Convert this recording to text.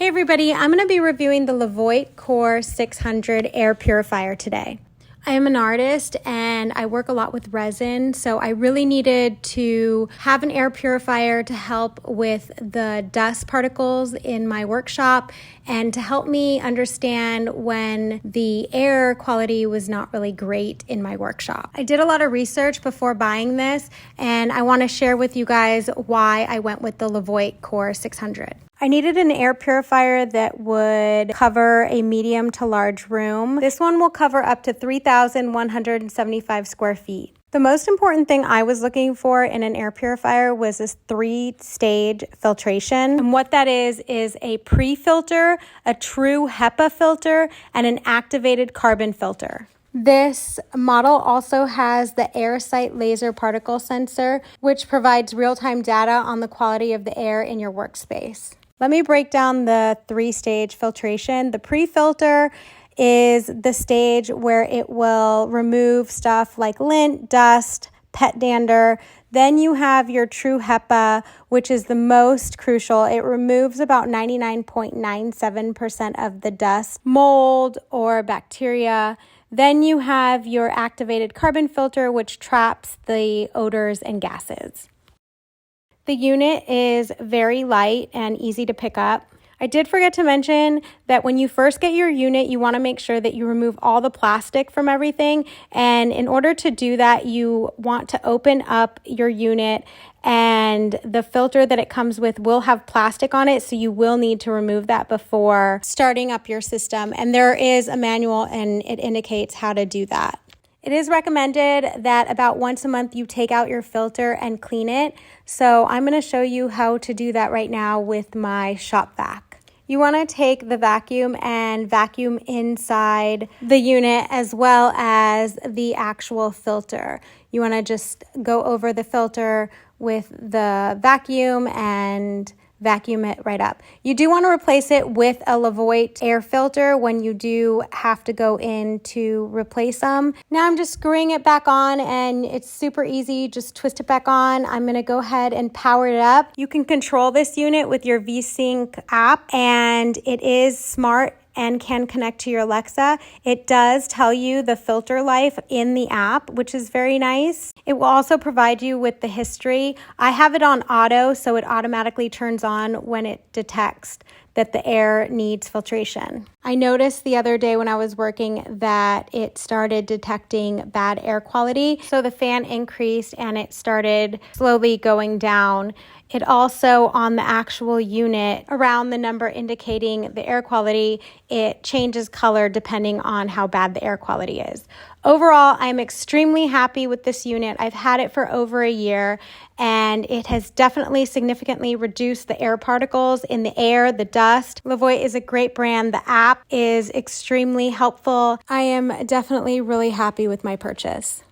Hey everybody, I'm going to be reviewing the Levoit Core 600 Air Purifier today. I am an artist and I work a lot with resin, so I really needed to have an air purifier to help with the dust particles in my workshop and to help me understand when the air quality was not really great in my workshop. I did a lot of research before buying this, and I want to share with you guys why I went with the Levoit Core 600. I needed an air purifier that would cover a medium to large room. This one will cover up to 3,175 square feet. The most important thing I was looking for in an air purifier was this 3-stage filtration. And what that is a pre-filter, a true HEPA filter, and an activated carbon filter. This model also has the AirSight laser particle sensor, which provides real-time data on the quality of the air in your workspace. Let me break down the 3-stage filtration. The pre-filter is the stage where it will remove stuff like lint, dust, pet dander. Then you have your true HEPA, which is the most crucial. It removes about 99.97% of the dust, mold, or bacteria. Then you have your activated carbon filter, which traps the odors and gases. The unit is very light and easy to pick up. I did forget to mention that when you first get your unit, you want to make sure that you remove all the plastic from everything. And in order to do that, you want to open up your unit, and the filter that it comes with will have plastic on it, so you will need to remove that before starting up your system. And there is a manual and it indicates how to do that. It is recommended that about once a month you take out your filter and clean it. So I'm going to show you how to do that right now with my shop vac. You want to take the vacuum and vacuum inside the unit as well as the actual filter. You want to just go over the filter with the vacuum and vacuum it right up. You do want to replace it with a Levoit air filter when you do have to go in to replace them. Now I'm just screwing it back on and it's super easy. Just twist it back on. I'm going to go ahead and power it up. You can control this unit with your VSync app, and it is smart and can connect to your Alexa. It does tell you the filter life in the app, which is very nice. It will also provide you with the history. I have it on auto, so it automatically turns on when it detects that the air needs filtration. I noticed the other day when I was working that it started detecting bad air quality, so the fan increased and it started slowly going down. It also, on the actual unit, around the number indicating the air quality, it changes color depending on how bad the air quality is. Overall, I'm extremely happy with this unit. I've had it for over a year, and it has definitely significantly reduced the air particles in the air, the dust. Levoit is a great brand. The app is extremely helpful. I am definitely really happy with my purchase.